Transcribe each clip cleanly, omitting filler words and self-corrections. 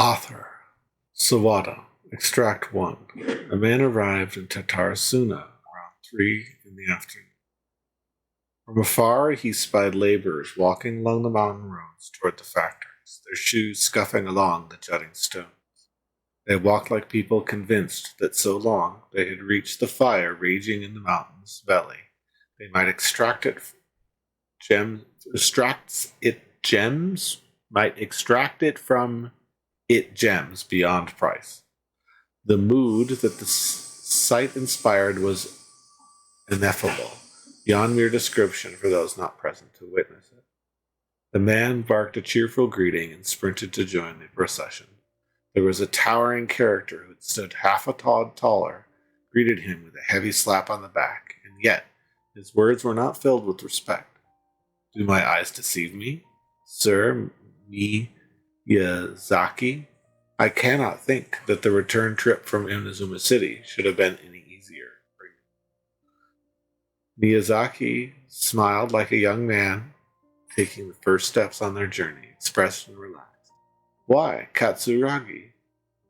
Author Sawada, Extract 1. A man arrived in Tatarasuna around 3 in the afternoon. From afar he spied laborers walking along the mountain roads toward the factories, their shoes scuffing along the jutting stones. They walked like people convinced that so long they had reached the fire raging in the mountain's belly, they might extract it from it gems beyond price. The mood that the sight inspired was ineffable, beyond mere description for those not present to witness it. The man barked a cheerful greeting and sprinted to join the procession. There was a towering character who had stood half a taller, greeted him with a heavy slap on the back, and yet his words were not filled with respect. Do my eyes deceive me, Sir Miyazaki? I cannot think that the return trip from Inazuma City should have been any easier for you. Miyazaki smiled like a young man taking the first steps on their journey, expressed and relaxed. Why, Katsuragi?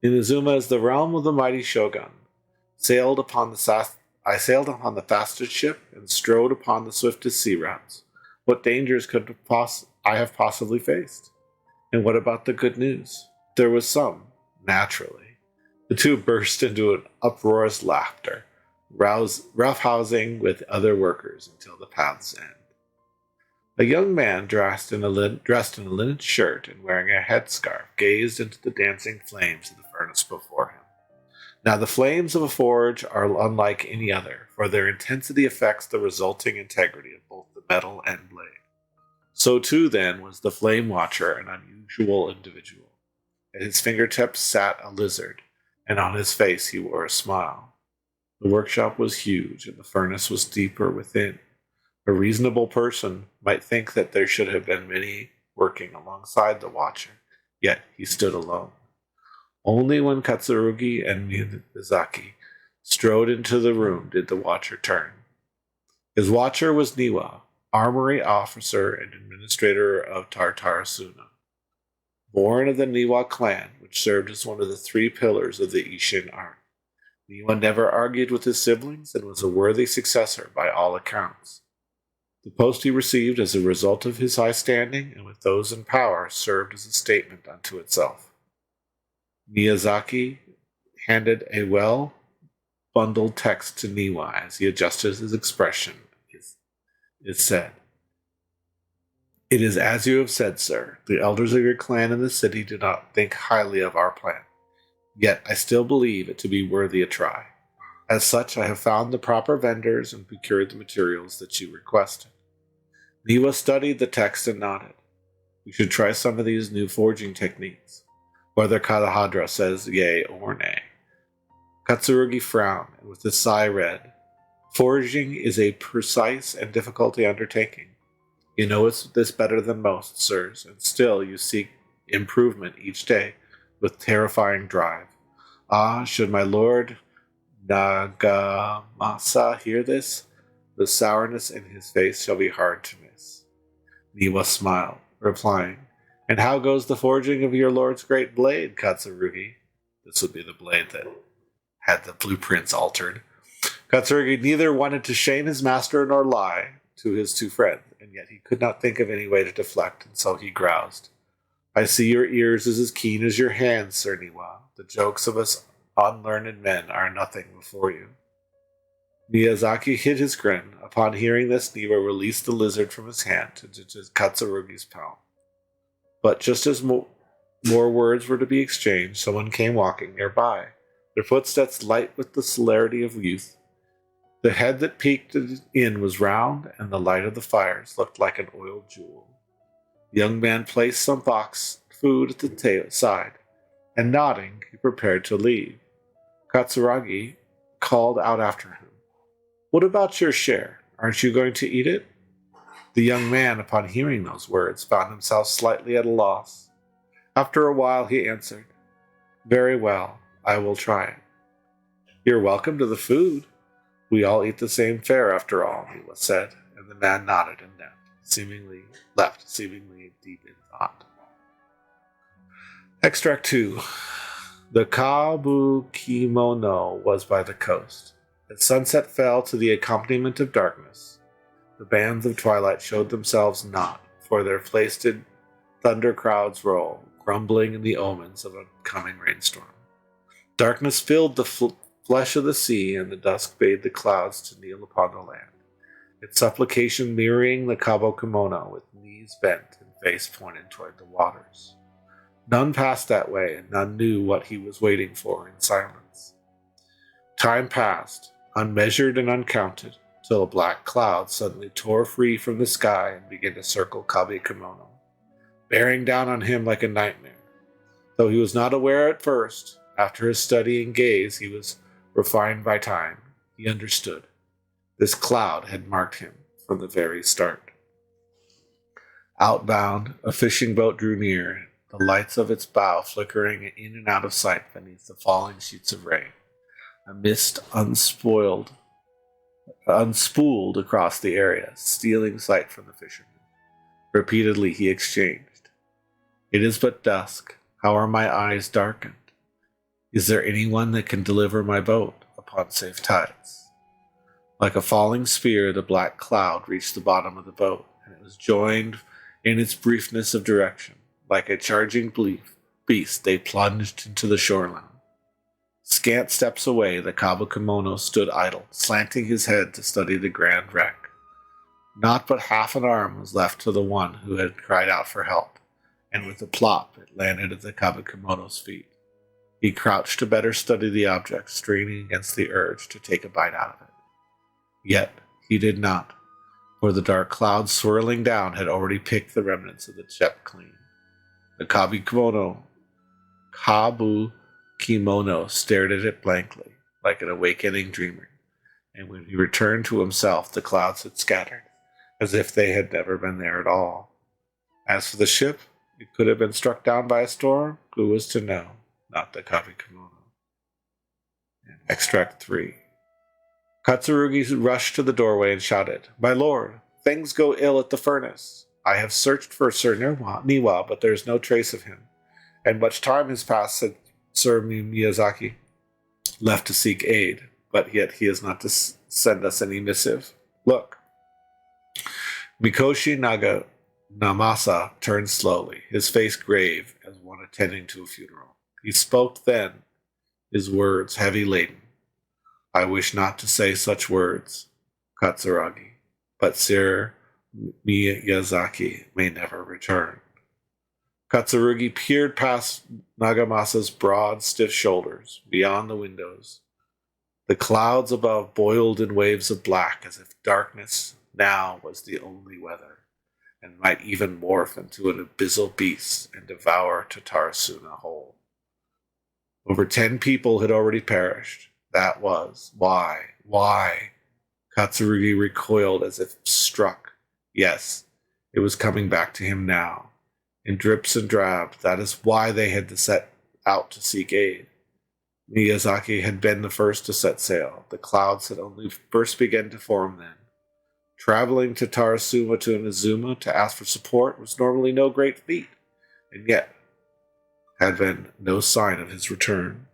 Inazuma is the realm of the mighty shogun. I sailed upon the fastest ship and strode upon the swiftest sea routes. What dangers could I have possibly faced? And what about the good news? There was some, naturally. The two burst into an uproarious laughter, roughhousing with other workers until the path's end. A young man dressed in a linen shirt and wearing a headscarf gazed into the dancing flames of the furnace before him. Now the flames of a forge are unlike any other, for their intensity affects the resulting integrity of both the metal and blade. So too, then, was the flame watcher an unusual individual. At his fingertips sat a lizard, and on his face he wore a smile. The workshop was huge, and the furnace was deeper within. A reasonable person might think that there should have been many working alongside the watcher, yet he stood alone. Only when Katsurugi and Miyazaki strode into the room did the watcher turn. His watcher was Niwa, armory officer and administrator of Tatarasuna. Born of the Niwa clan, which served as one of the 3 pillars of the Ishin art. Niwa never argued with his siblings and was a worthy successor by all accounts. The post he received as a result of his high standing and with those in power served as a statement unto itself. Miyazaki handed a well-bundled text to Niwa as he adjusted his expression. It said, "It is as you have said, sir. The elders of your clan in the city do not think highly of our plan. Yet I still believe it to be worthy a try. As such, I have found the proper vendors and procured the materials that you requested." Niwa studied the text and nodded. "We should try some of these new forging techniques, whether Kalahadra says yea or nay." Katsurugi frowned, and with a sigh read, "Forging is a precise and difficult undertaking. You know this better than most, sirs, and still you seek improvement each day with terrifying drive. Ah, should my lord Nagamasa hear this, the sourness in his face shall be hard to miss." Niwa smiled, replying, "And how goes the forging of your lord's great blade, Katsurugi?" This would be the blade that had the blueprints altered. Katsurugi neither wanted to shame his master nor lie to his 2 friends, and yet he could not think of any way to deflect, and so he groused. "I see your ears is as keen as your hands, Sir Niwa. The jokes of us unlearned men are nothing before you." Miyazaki hid his grin. Upon hearing this, Niwa released the lizard from his hand into Katsurugi's palm. But just as more words were to be exchanged, someone came walking nearby, their footsteps light with the celerity of youth. The head that peeked in was round, and the light of the fires looked like an oiled jewel. The young man placed some box food at the side, and nodding, he prepared to leave. Katsuragi called out after him, "What about your share? Aren't you going to eat it?" The young man, upon hearing those words, found himself slightly at a loss. After a while, he answered, "Very well, I will try it." "You're welcome to the food. We all eat the same fare, after all," Niwa said, and the man nodded and left, seemingly deep in thought. Extract 2. The Kabukimono was by the coast. As sunset fell to the accompaniment of darkness, the bands of twilight showed themselves not, for their flasted thunder crowds roll, grumbling in the omens of a coming rainstorm. Darkness filled the flesh of the sea, and the dusk bade the clouds to kneel upon the land, its supplication mirroring the Kabukimono with knees bent and face pointed toward the waters. None passed that way, and none knew what he was waiting for in silence. Time passed, unmeasured and uncounted, till a black cloud suddenly tore free from the sky and began to circle Kabukimono, bearing down on him like a nightmare. Though he was not aware at first, after his studying gaze he was refined by time, he understood. This cloud had marked him from the very start. Outbound, a fishing boat drew near, the lights of its bow flickering in and out of sight beneath the falling sheets of rain. A mist unspooled across the area, stealing sight from the fisherman. Repeatedly he exchanged. It is but dusk. How are my eyes darkened? Is there anyone that can deliver my boat upon safe tides? Like a falling spear, the black cloud reached the bottom of the boat, and it was joined in its briefness of direction. Like a charging beast, they plunged into the shoreline. Scant steps away, the Kabukimono stood idle, slanting his head to study the grand wreck. Not but half an arm was left to the one who had cried out for help, and with a plop it landed at the Kabukimono's feet. He crouched to better study the object, straining against the urge to take a bite out of it. Yet he did not, for the dark cloud swirling down had already picked the remnants of the ship clean. The Kabukimono stared at it blankly, like an awakening dreamer, and when he returned to himself, the clouds had scattered, as if they had never been there at all. As for the ship, it could have been struck down by a storm. Who was to know? Not the Kabukimono. Extract 3. Katsurugi rushed to the doorway and shouted, "My lord, things go ill at the furnace. I have searched for Sir Niwa, but there is no trace of him. And much time has passed," said Sir Miyazaki, "left to seek aid, but yet he is not to send us any missive. Look." Mikoshi Namasa turned slowly, his face grave as one attending to a funeral. He spoke then, his words heavy laden. "I wish not to say such words, Katsuragi, but Sir Miyazaki may never return." Katsurugi peered past Nagamasa's broad, stiff shoulders, beyond the windows. The clouds above boiled in waves of black, as if darkness now was the only weather, and might even morph into an abyssal beast and devour Tatarasuna whole. Over 10 people had already perished. That was why. Katsurugi recoiled as if struck. Yes, it was coming back to him now. In drips and drabs, that is why they had to set out to seek aid. Miyazaki had been the first to set sail. The clouds had only first begun to form then. Traveling to Tatarasuna to Inazuma to ask for support was normally no great feat, and yet had been no sign of his return.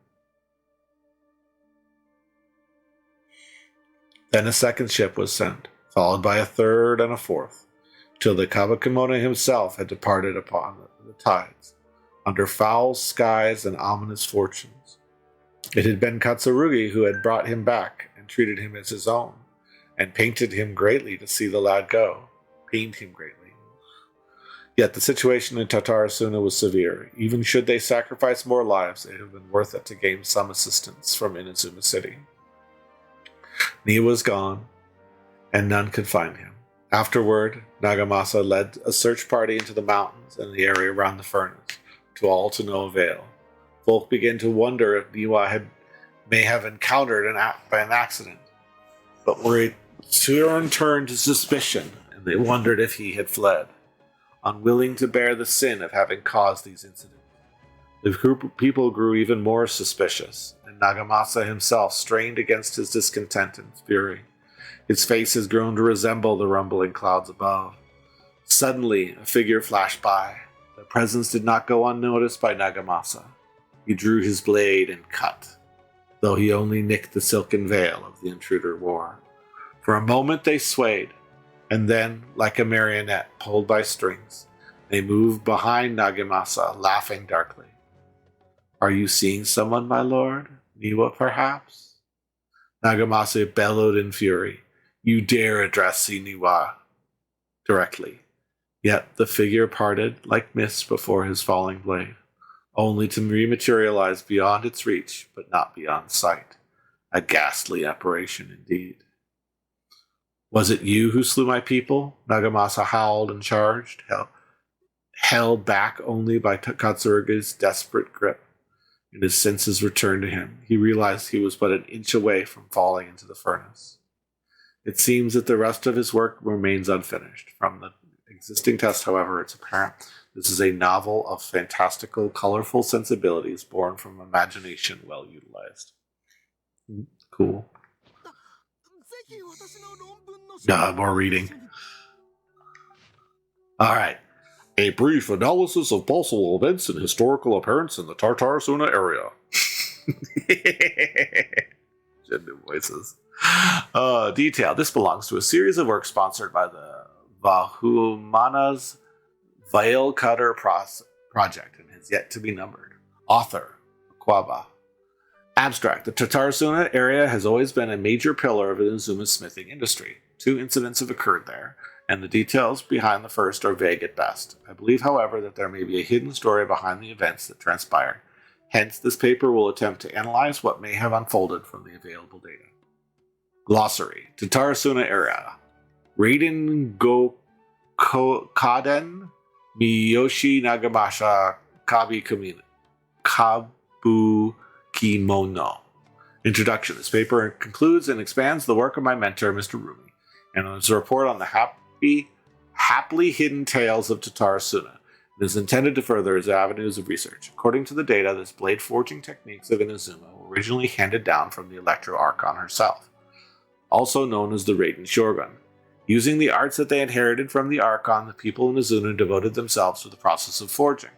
Then a second ship was sent, followed by a third and a fourth, till the Kabukimono himself had departed upon the tides, under foul skies and ominous fortunes. It had been Katsurugi who had brought him back and treated him as his own, and pained him greatly to see the lad go. Yet the situation in Tatarasuna was severe. Even should they sacrifice more lives, it would have been worth it to gain some assistance from Inazuma City. Nia was gone, and none could find him. Afterward, Nagamasa led a search party into the mountains and the area around the furnace, to no avail. Folk began to wonder if Niwa may have encountered by an accident, but were soon turned to suspicion, and they wondered if he had fled, unwilling to bear the sin of having caused these incidents. The group of people grew even more suspicious, and Nagamasa himself strained against his discontent and fury. His face has grown to resemble the rumbling clouds above. Suddenly, a figure flashed by, Their presence did not go unnoticed by Nagamasa. He drew his blade and cut, though he only nicked the silken veil of the intruder wore. For a moment they swayed, and then, like a marionette pulled by strings, they moved behind Nagamasa, laughing darkly. Are you seeing someone, my lord? Niwa, perhaps? Nagamasa bellowed in fury. You dare address Niwa directly. Yet the figure parted like mist before his falling blade, only to rematerialize beyond its reach, but not beyond sight. A ghastly apparition indeed. Was it you who slew my people? Nagamasa howled and charged, held back only by Katsurugi's desperate grip. And his senses returned to him. He realized he was but an inch away from falling into the furnace. It seems that the rest of his work remains unfinished. From the existing test, however, it's apparent this is a novel of fantastical, colorful sensibilities born from imagination well utilized. Cool. More reading. All right. A brief analysis of possible events and historical appearance in the Tatarasuna area. Gender voices. Detail. This belongs to a series of works sponsored by the Vahumana's Veil Cutter Project and has yet to be numbered. Author, Kwaba. Abstract. The Tatarasuna area has always been a major pillar of Inuzuma's smithing industry. 2 incidents have occurred there, and the details behind the first are vague at best. I believe, however, that there may be a hidden story behind the events that transpired. Hence, this paper will attempt to analyze what may have unfolded from the available data. Glossary. Tatarasuna area. Raiden Kaden Miyoshi Nagamasa Kabu Kimono. Introduction. This paper concludes and expands the work of my mentor, Mr. Rumi, and is a report on the happily hidden tales of Tatarasuna. It is intended to further his avenues of research. According to the data, this blade forging techniques of Inazuma were originally handed down from the Electro Archon herself, also known as the Raiden Shogun. Using the arts that they inherited from the Archon, the people in Inazuna devoted themselves to the process of forging.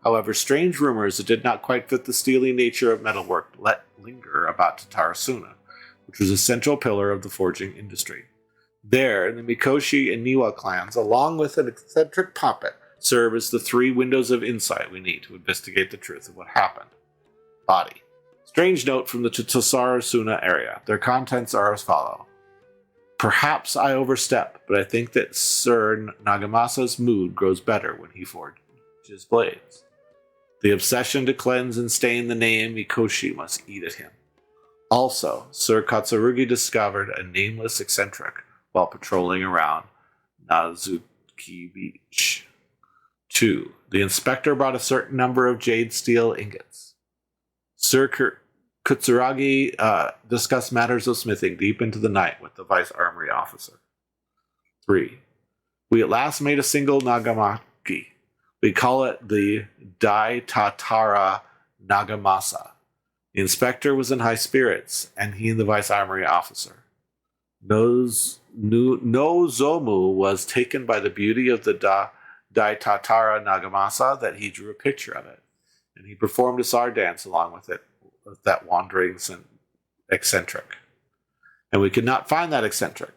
However, strange rumors that did not quite fit the steely nature of metalwork let linger about Tatarasuna, which was a central pillar of the forging industry. There, the Mikoshi and Niwa clans, along with an eccentric puppet, serve as the 3 windows of insight we need to investigate the truth of what happened. Body. Strange note from the Tatarasuna area. Their contents are as follows. Perhaps I overstep, but I think that Sir Nagamasa's mood grows better when he forges blades. The obsession to cleanse and stain the name Mikoshi must eat at him. Also, Sir Katsurugi discovered a nameless eccentric while patrolling around Nazuki Beach. 2. The inspector brought a certain number of jade steel ingots. Sir Katsuragi discussed matters of smithing deep into the night with the vice armory officer. 3. We at last made a single nagamaki. We call it the Dai Tatara Nagamasa. The inspector was in high spirits, and he and the vice armory officer. Nozomu was taken by the beauty of the Dai Tatara Nagamasa that he drew a picture of it, and he performed a sar dance along with it, with that wandering eccentric. And we could not find that eccentric.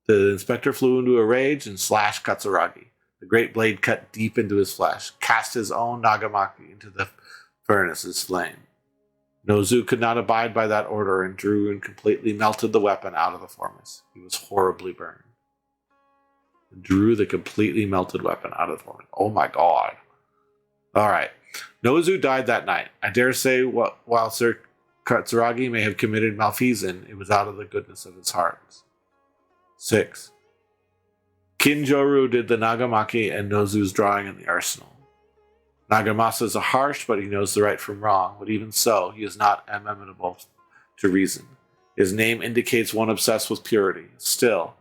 The inspector flew into a rage and slashed Katsuragi. The great blade cut deep into his flesh, cast his own Nagamaki into the furnace's flame. Nozu could not abide by that order and drew and completely melted the weapon out of the furnace. He was horribly burned. Drew the completely melted weapon out of the furnace. Oh my god. Alright. Nozu died that night. I dare say while Sir Katsuragi may have committed malfeasance, it was out of the goodness of his heart. 6. Kinjoru did the Nagamaki and Nozu's drawing in the arsenal. Nagamasa is harsh, but he knows the right from wrong. But even so, he is not amenable to reason. His name indicates one obsessed with purity. Still,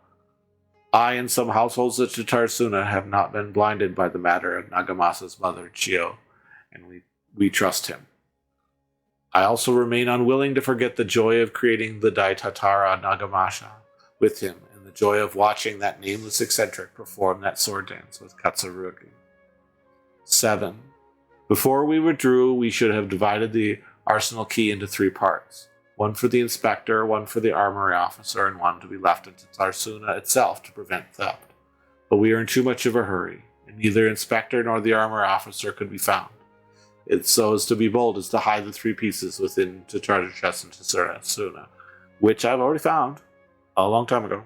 I and some households at Tatarasuna have not been blinded by the matter of Nagamasa's mother, Chio, and we trust him. I also remain unwilling to forget the joy of creating the Dai Tatara Nagamasa with him, and the joy of watching that nameless eccentric perform that sword dance with Katsurugi. 7. Before we withdrew, we should have divided the arsenal key into 3 parts. One for the inspector, one for the armory officer, and one to be left in Tatarasuna itself to prevent theft. But we are in too much of a hurry, and neither inspector nor the armory officer could be found. It's so as to be bold as to hide the 3 pieces within the treasure chest in Tatarasuna, which I've already found a long time ago.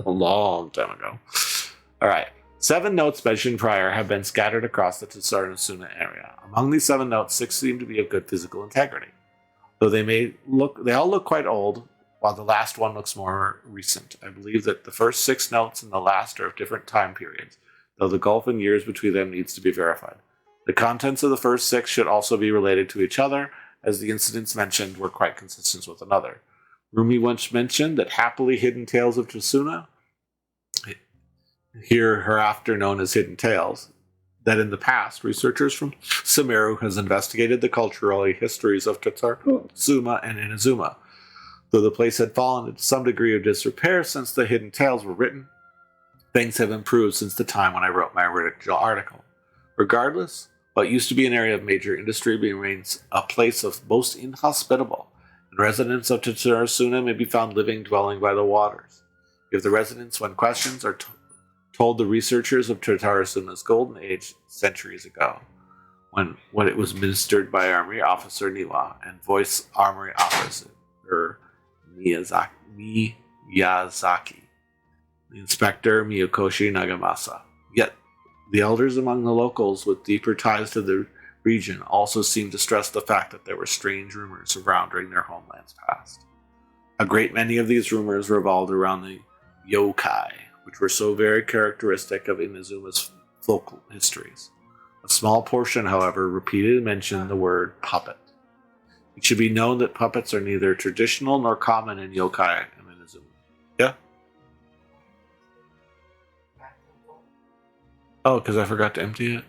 A long time ago. Alright. 7 notes mentioned prior have been scattered across the Tatarasuna area. Among these 7 notes, 6 seem to be of good physical integrity. Though they all look quite old, while the last one looks more recent. I believe that the first 6 notes and the last are of different time periods, though the gulf in years between them needs to be verified. The contents of the first 6 should also be related to each other, as the incidents mentioned were quite consistent with another. Rumi once mentioned that happily hidden tales of Tatarasuna, here hereafter known as Hidden Tales, that in the past, researchers from Sumeru has investigated the cultural histories of Tatarasuna and Inazuma. Though the place had fallen into some degree of disrepair since the Hidden Tales were written, things have improved since the time when I wrote my original article. Regardless, what used to be an area of major industry remains a place of most inhospitable, and residents of Tatarasuna may be found living, dwelling by the waters. If the residents, when questions, are told the researchers of Tatarasuna's golden age centuries ago, when it was ministered by Armory Officer Niwa and Voice Armory Officer Miyazaki, the Inspector Miyokoshi Nagamasa. Yet, the elders among the locals with deeper ties to the region also seemed to stress the fact that there were strange rumors surrounding their homelands past. A great many of these rumors revolved around the yokai, which were so very characteristic of Inazuma's folk histories. A small portion, however, repeatedly mentioned the word puppet. It should be known that puppets are neither traditional nor common in yokai and Inazuma. Yeah? Oh, because I forgot to empty it?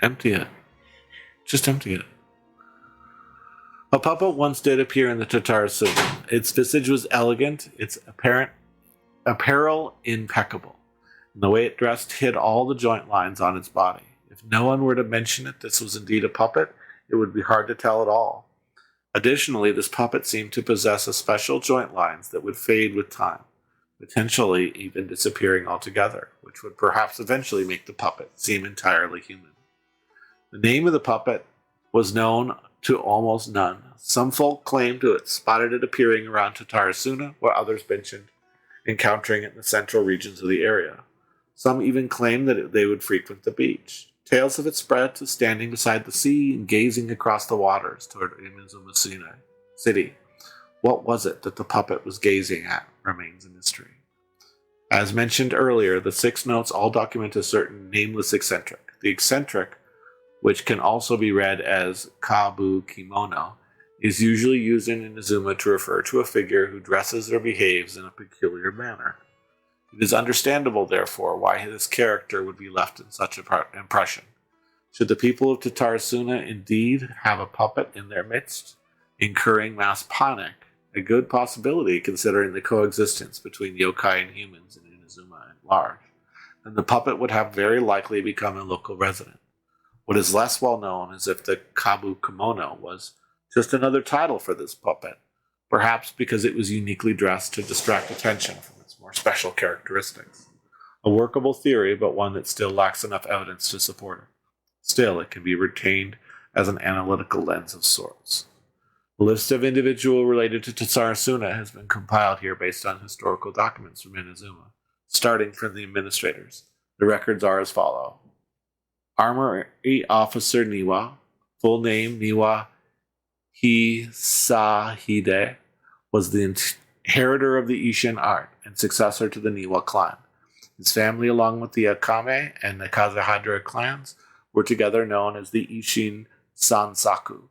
Empty it. Just empty it. A puppet once did appear in the Tatarasuna. Its visage was elegant, its apparel impeccable, and the way it dressed hid all the joint lines on its body. If no one were to mention it, this was indeed a puppet, it would be hard to tell at all. Additionally, this puppet seemed to possess a special joint lines that would fade with time, potentially even disappearing altogether, which would perhaps eventually make the puppet seem entirely human. The name of the puppet was known to almost none. Some folk claimed to have spotted it appearing around Tatarasuna, while others mentioned encountering it in the central regions of the area. Some even claimed that they would frequent the beach. Tales of it spread to standing beside the sea and gazing across the waters toward Inazuma City. What was it that the puppet was gazing at remains a mystery. As mentioned earlier, the 6 notes all document a certain nameless eccentric. The eccentric, which can also be read as kabu kimono, is usually used in Inazuma to refer to a figure who dresses or behaves in a peculiar manner. It is understandable, therefore, why this character would be left in such an impression. Should the people of Tatarasuna indeed have a puppet in their midst, incurring mass panic, a good possibility considering the coexistence between yokai and humans in Inazuma at large, then the puppet would have very likely become a local resident. What is less well known is if the kabu kimono was just another title for this puppet, perhaps because it was uniquely dressed to distract attention from its more special characteristics. A workable theory, but one that still lacks enough evidence to support it. Still, it can be retained as an analytical lens of sorts. A list of individuals related to Tatarasuna has been compiled here based on historical documents from Inazuma, starting from the administrators. The records are as follow. Armory Officer Niwa, full name Niwa Hisahide, was the inheritor of the Ishin art and successor to the Niwa clan. His family, along with the Akame and the Kazahadra clans, were together known as the Ishin Sansaku.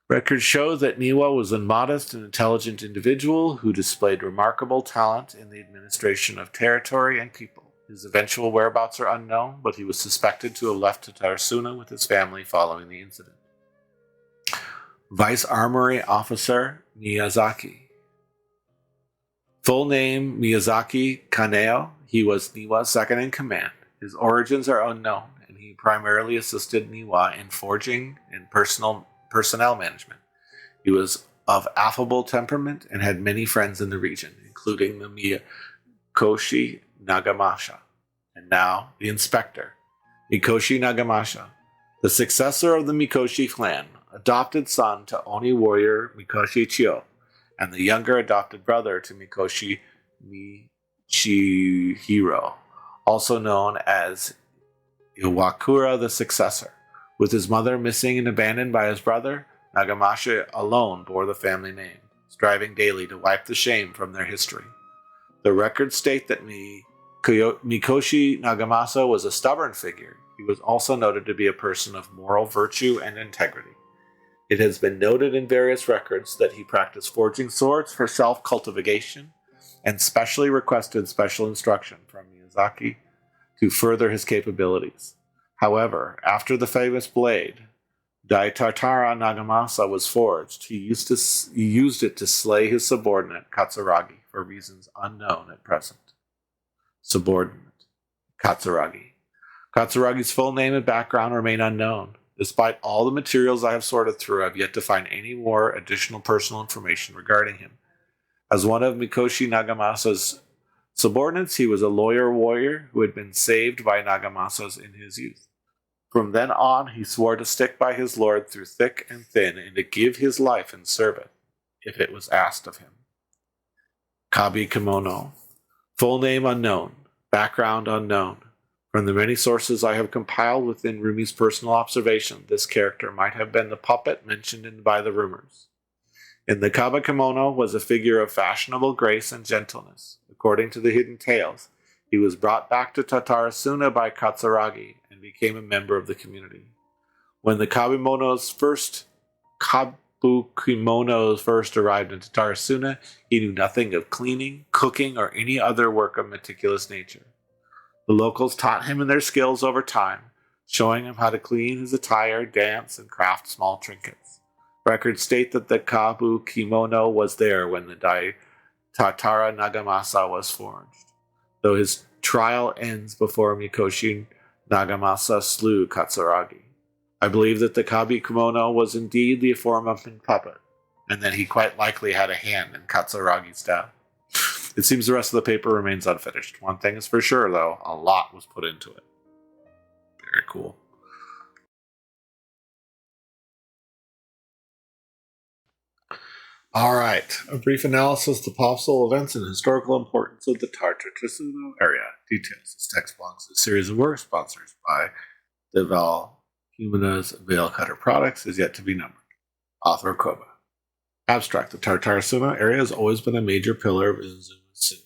Records show that Niwa was a modest and intelligent individual who displayed remarkable talent in the administration of territory and people. His eventual whereabouts are unknown, but he was suspected to have left Tatarasuna with his family following the incident. Vice Armory Officer Miyazaki. Full name Miyazaki Kaneo. He was Niwa's second in command. His origins are unknown, and he primarily assisted Niwa in forging and personnel management. He was of affable temperament and had many friends in the region, including the Mikoshi Nagamasha, and now the inspector, Mikoshi Nagamasha, the successor of the Mikoshi clan, adopted son to Oni warrior Mikoshi Chiyo, and the younger adopted brother to Mikoshi Michihiro, also known as Iwakura the Successor. With his mother missing and abandoned by his brother, Nagamasha alone bore the family name, striving daily to wipe the shame from their history. The records state that Mikoshi Nagamasa was a stubborn figure. He was also noted to be a person of moral virtue and integrity. It has been noted in various records that he practiced forging swords for self-cultivation and specially requested special instruction from Miyazaki to further his capabilities. However, after the famous blade, Daitatara Nagamasa, was forged, he used it to slay his subordinate, Katsuragi, for reasons unknown at present. Subordinate, Katsuragi. Katsuragi's full name and background remain unknown. Despite all the materials I have sorted through, I have yet to find any more additional personal information regarding him. As one of Mikoshi Nagamasa's subordinates, he was a lawyer warrior who had been saved by Nagamasa's in his youth. From then on, he swore to stick by his lord through thick and thin and to give his life in service, if it was asked of him. Kabi Kimono. Full name unknown. Background unknown. From the many sources I have compiled within Rumi's personal observation, this character might have been the puppet mentioned by the rumors. In the Kaba Kimono was a figure of fashionable grace and gentleness. According to the hidden tales, he was brought back to Tatarasuna by Katsuragi and became a member of the community. When the Kabukimonos first arrived in Tatarasuna, he knew nothing of cleaning, cooking, or any other work of meticulous nature. The locals taught him their skills over time, showing him how to clean his attire, dance, and craft small trinkets. Records state that the Kabu Kimono was there when the Tatara Nagamasa was forged, though his trial ends before Mikoshi Nagamasa slew Katsuragi. I believe that the Kabi Kimono was indeed the aforementioned puppet, and that he quite likely had a hand in Katsuragi's death. It seems the rest of the paper remains unfinished. One thing is for sure, though, a lot was put into it. Very cool. All right, a brief analysis of the possible events and historical importance of the Tatarasuna area. Details. This text belongs to a series of works sponsored by Deval Humana's Veil Cutter Products is yet to be numbered. Author Koba. Abstract. The Tatarasuna area has always been a major pillar of Izuma's industry.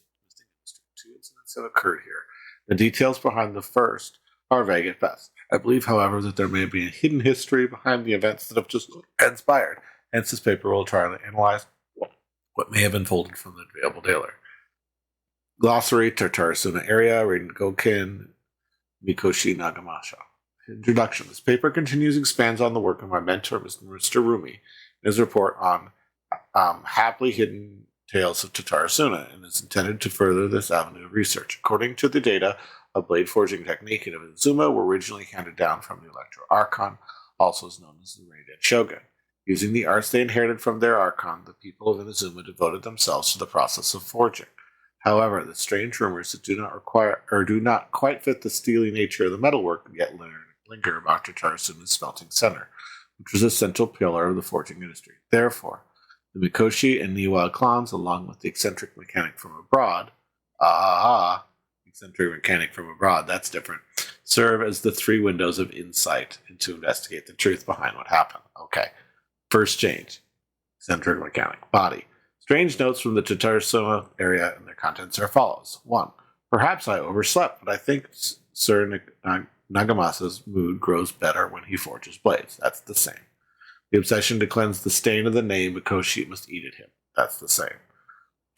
Two incidents have occurred here. The details behind the first are vague at best. I believe, however, that there may be a hidden history behind the events that have just transpired. Hence, this paper will try to analyze what may have unfolded from the available data. Glossary, Tatarasuna area, Rengoken, Mikoshi Nagamasha. Introduction. This paper continues and expands on the work of my mentor, Mr. Rumi, in his report on happily hidden tales of Tatarasuna, and is intended to further this avenue of research. According to the data, a blade forging technique in Izuma were originally handed down from the Electro Archon, also known as the Raiden Shogun. Using the arts they inherited from their Archon, the people of Inazuma devoted themselves to the process of forging. However, the strange rumors that do not quite fit the steely nature of the metalwork yet linger about Tatarasuna's smelting center, which was a central pillar of the forging industry. Therefore, the Mikoshi and Niwa clans, along with the eccentric mechanic from abroad, eccentric mechanic from abroad, that's different, serve as the three windows of insight and to investigate the truth behind what happened. Okay. First change. Eccentric mechanic. Body. Strange notes from the Tatarasuna area and their contents are as follows. 1. Perhaps I overslept, but I think Sir Nagamasa's mood grows better when he forges blades. That's the same. The obsession to cleanse the stain of the name Mikoshi must eat at him. That's the same.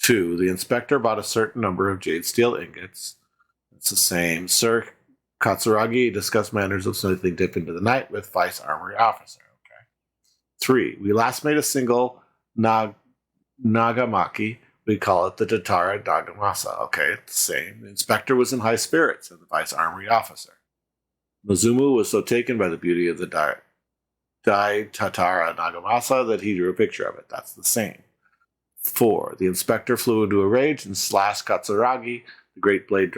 2. The inspector bought a certain number of jade steel ingots. That's the same. Sir Katsuragi discussed matters of smithing dip into the night with vice armory officer. 3. We last made a single Nagamaki We call it the Tatara Nagamasa. Okay, it's the same. The inspector was in high spirits, and the vice armory officer. Nozumu was so taken by the beauty of the Dai Tatara Nagamasa that he drew a picture of it. That's the same. 4. The inspector flew into a rage and slashed Katsuragi. The great blade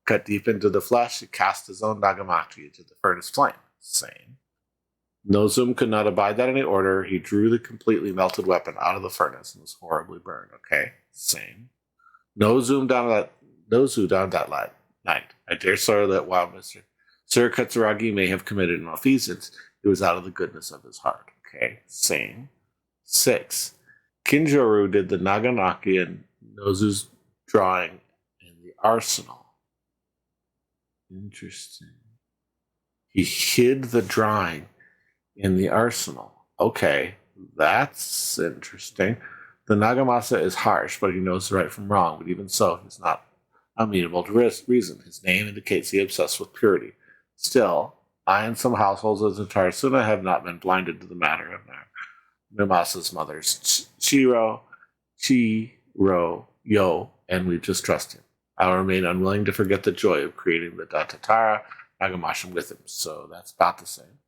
cut deep into the flesh. He cast his own Nagamaki into the furnace flame. Same. Nozumu could not abide that any order. He drew the completely melted weapon out of the furnace and was horribly burned. Okay, same. Nozu down that night. I dare say that while Sir Katsuragi may have committed malfeasance, it was out of the goodness of his heart. Okay, same. 6. Kinjoro did the Naganaki and Nozu's drawing in the arsenal. Interesting. He hid the drawing in the arsenal. Okay, that's interesting. The Nagamasa is harsh, but he knows right from wrong. But even so, he's not amenable to reason. His name indicates he is obsessed with purity. Still, I and some households of the Tatarasuna have not been blinded to the matter of Numasa's mother's Chiro, Yo, and we just trust him. I will remain unwilling to forget the joy of creating the Tatara Nagamashim with him. So that's about the same.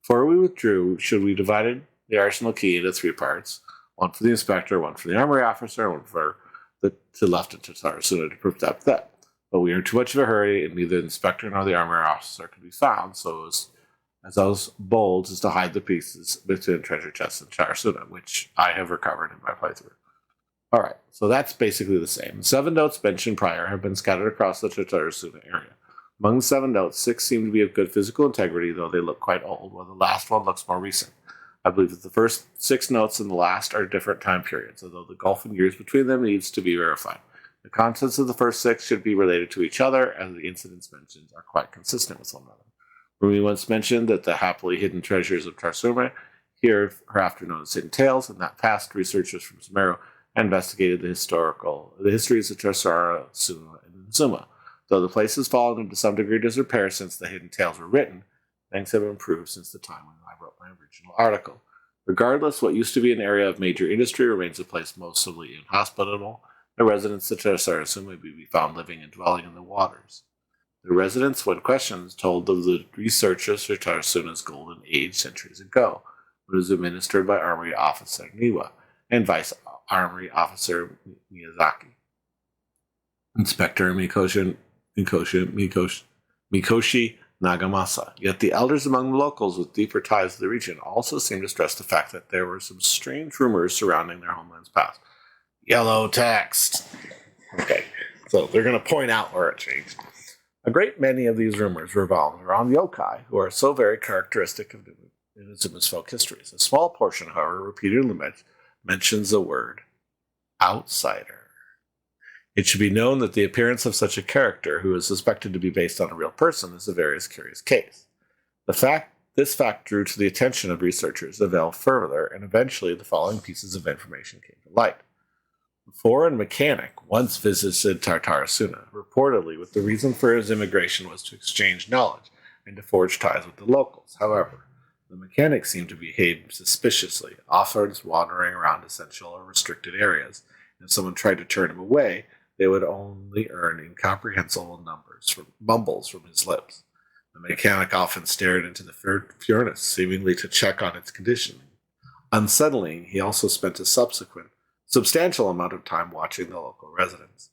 Before we withdrew, we divided the arsenal key into 3 parts. One for the inspector, one for the armory officer, one for the left of Tatarasuna to protect that. But we were in too much of a hurry, and neither the inspector nor the armory officer could be found, so as I was bold as to hide the pieces between treasure chests and Tatarasuna, which I have recovered in my playthrough. Alright, so that's basically the same. 7 notes mentioned prior have been scattered across the Tatarasuna area. Among the 7 notes, 6 seem to be of good physical integrity, though they look quite old, while the last one looks more recent. I believe that the first 6 notes and the last are different time periods, although the gulf in years between them needs to be verified. The contents of the first 6 should be related to each other, as the incidents mentioned are quite consistent with one another. Rumi once mentioned that the happily hidden treasures of Tarsuma, hereafter known as Hidden Tales, and that past researchers from Sumeru investigated the histories of Tatarasuna and Inazuma. Though the place has fallen into some degree of disrepair since the Hidden Tales were written, things have improved since the time when I wrote my original article. Regardless, what used to be an area of major industry remains a place mostly inhospitable. The residents of Tatarasuna may be found living and dwelling in the waters. The residents, when questioned, told of the researchers of Tatarasuna's golden age centuries ago, when it was administered by Armory Officer Niwa and Vice Armory Officer Miyazaki. Inspector Mikoshi Nagamasa. Yet the elders among the locals with deeper ties to the region also seem to stress the fact that there were some strange rumors surrounding their homeland's past. Yellow text. Okay, so they're going to point out where it changed. A great many of these rumors revolve around yokai, who are so very characteristic of Inuzuma's folk histories. A small portion, however, repeatedly mentions the word outsider. It should be known that the appearance of such a character, who is suspected to be based on a real person, is a very curious case. This fact drew to the attention of researchers, delved further, and eventually the following pieces of information came to light. A foreign mechanic once visited Tatarasuna, reportedly with the reason for his immigration was to exchange knowledge and to forge ties with the locals. However, the mechanic seemed to behave suspiciously, often wandering around essential or restricted areas, and if someone tried to turn him away, they would only earn incomprehensible mumbles from his lips. The mechanic often stared into the furnace, seemingly to check on its conditioning. Unsettling, he also spent a substantial amount of time watching the local residents.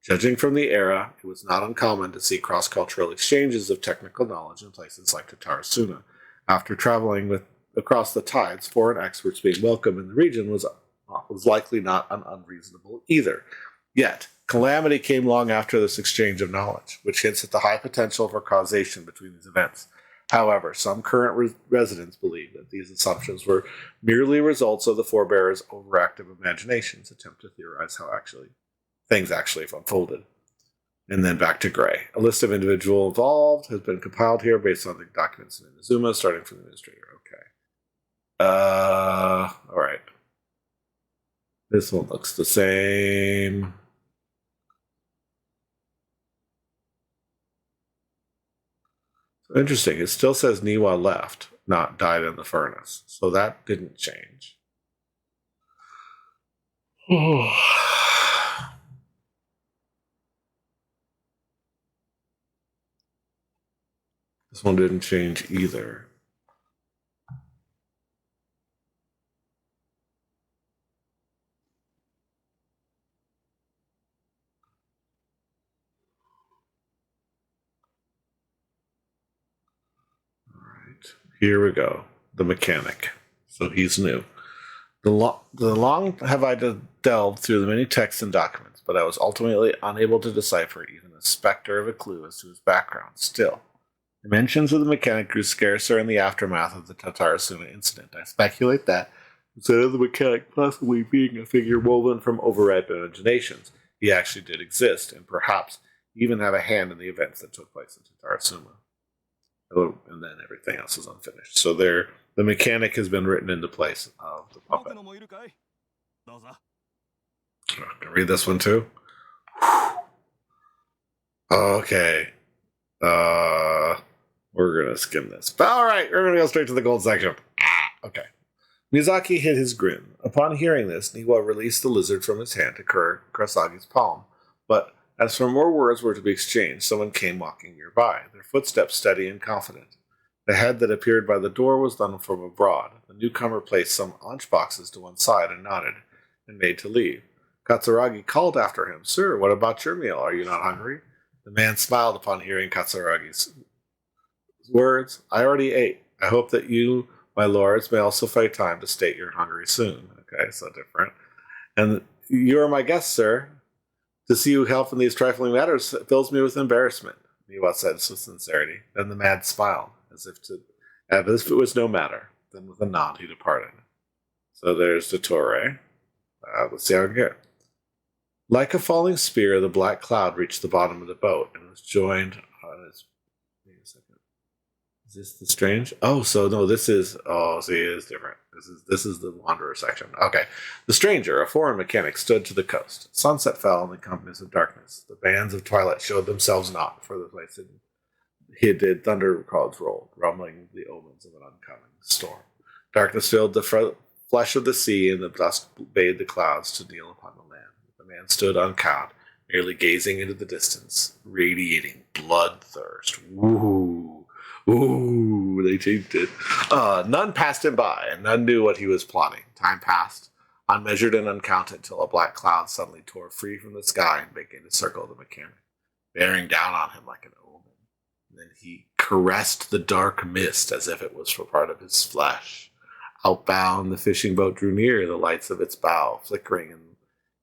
Judging from the era, it was not uncommon to see cross-cultural exchanges of technical knowledge in places like Tatarasuna. After traveling across the tides, foreign experts being welcome in the region was likely not unreasonable either. Yet, calamity came long after this exchange of knowledge, which hints at the high potential for causation between these events. However, some current residents believe that these assumptions were merely results of the forebearers' overactive imaginations, attempt to theorize how things actually unfolded. And then back to Gray. A list of individuals involved has been compiled here based on the documents in Inazuma, starting from the administrator. Okay. All right. This one looks the same. Interesting. It still says Niwa left, not died in the furnace. So that didn't change. This one didn't change either. All right, here we go. The mechanic. So he's new. The long have I delved through the many texts and documents, but I was ultimately unable to decipher even the specter of a clue as to his background. Still, the mentions of the mechanic grew scarcer in the aftermath of the Tatarasuna incident. I speculate that, instead of the mechanic possibly being a figure woven from overripe imaginations, he actually did exist, and perhaps even have a hand in the events that took place in Tatarasuna. Oh, and then everything else is unfinished. So the mechanic has been written into place of the puppet. Oh, can I read this one too? Okay. We're gonna skim this. But all right, we're gonna go straight to the gold section. Okay. Miyazaki hid his grin. Upon hearing this, Niwa released the lizard from his hand to Kurasagi's palm. But as for more words were to be exchanged, someone came walking nearby, their footsteps steady and confident. The head that appeared by the door was done from abroad. The newcomer placed some lunch boxes to one side and nodded, and made to leave. Katsuragi called after him, "Sir, what about your meal? Are you not hungry?" The man smiled upon hearing Katsuragi's words. "I already ate. I hope that you, my lords, may also find time to state you're hungry soon." Okay, so different. "And you are my guest, sir. To see you help in these trifling matters fills me with embarrassment," Niwa said with sincerity. Then the man smiled, as if it was no matter. Then with a nod he departed. So there's Dottore. Let's see how we get. Like a falling spear, the black cloud reached the bottom of the boat and was joined on its. Wait a second. Is this the strange? Oh, so no, this is. Oh, see, it is different. This is the wanderer section. Okay, the stranger, a foreign mechanic, stood to the coast. Sunset fell in the compass of darkness. The bands of twilight showed themselves not, for the place hid thunder clouds rolled, rumbling the omens of an oncoming storm. Darkness filled the flesh of the sea, and the dusk bade the clouds to kneel upon the land. The man stood uncowed, merely gazing into the distance, radiating bloodthirst. Woo! Ooh, they changed it. None passed him by, and none knew what he was plotting. Time passed, unmeasured and uncounted, till a black cloud suddenly tore free from the sky and began to circle the mechanic, bearing down on him like an omen. And then he caressed the dark mist as if it was for part of his flesh. Outbound, the fishing boat drew near, the lights of its bow flickering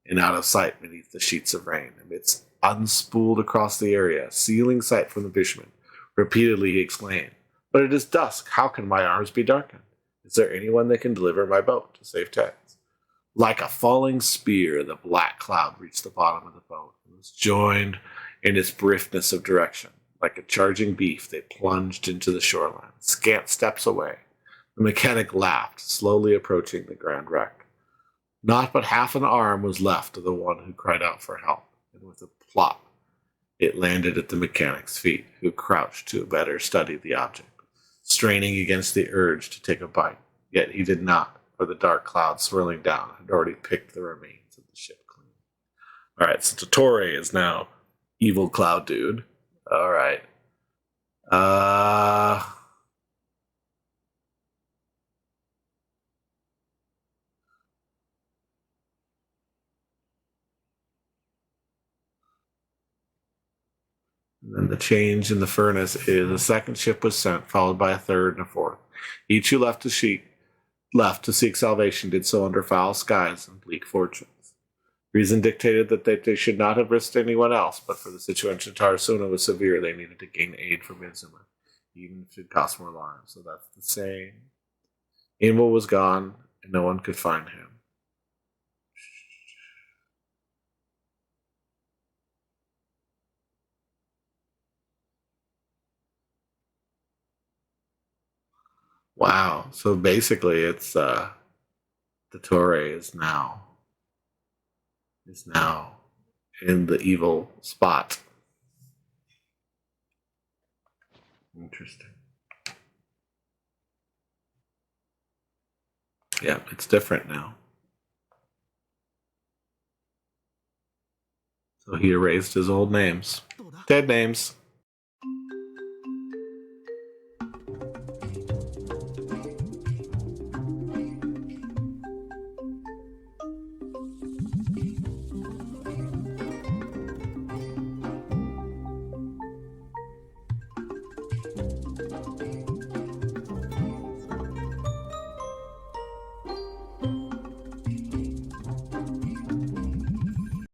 and out of sight beneath the sheets of rain. Amidst unspooled across the area, sealing sight from the fishermen. Repeatedly he exclaimed, "But it is dusk. How can my arms be darkened? Is there anyone that can deliver my boat to safe tents?" Like a falling spear, the black cloud reached the bottom of the boat and was joined in its briefness of direction. Like a charging beef, they plunged into the shoreline, scant steps away. The mechanic laughed, slowly approaching the grand wreck. Not but half an arm was left of the one who cried out for help, and with a plop, it landed at the mechanic's feet, who crouched to better study the object, straining against the urge to take a bite. Yet he did not, for the dark cloud swirling down had already picked the remains of the ship clean. All right, so Dottore is now evil cloud dude. All right. And then the change in the furnace is a second ship was sent, followed by a third and a fourth. Each who left to seek salvation did so under foul skies and bleak fortunes. Reason dictated that they should not have risked anyone else, but for the situation of Tatarasuna was severe, they needed to gain aid from Izuma, even if it cost more lives. So that's the same. Invo was gone, and no one could find him. Wow. So basically, it's Dottore is now in the evil spot. Interesting. Yeah, it's different now. So he erased his old names. Dead names.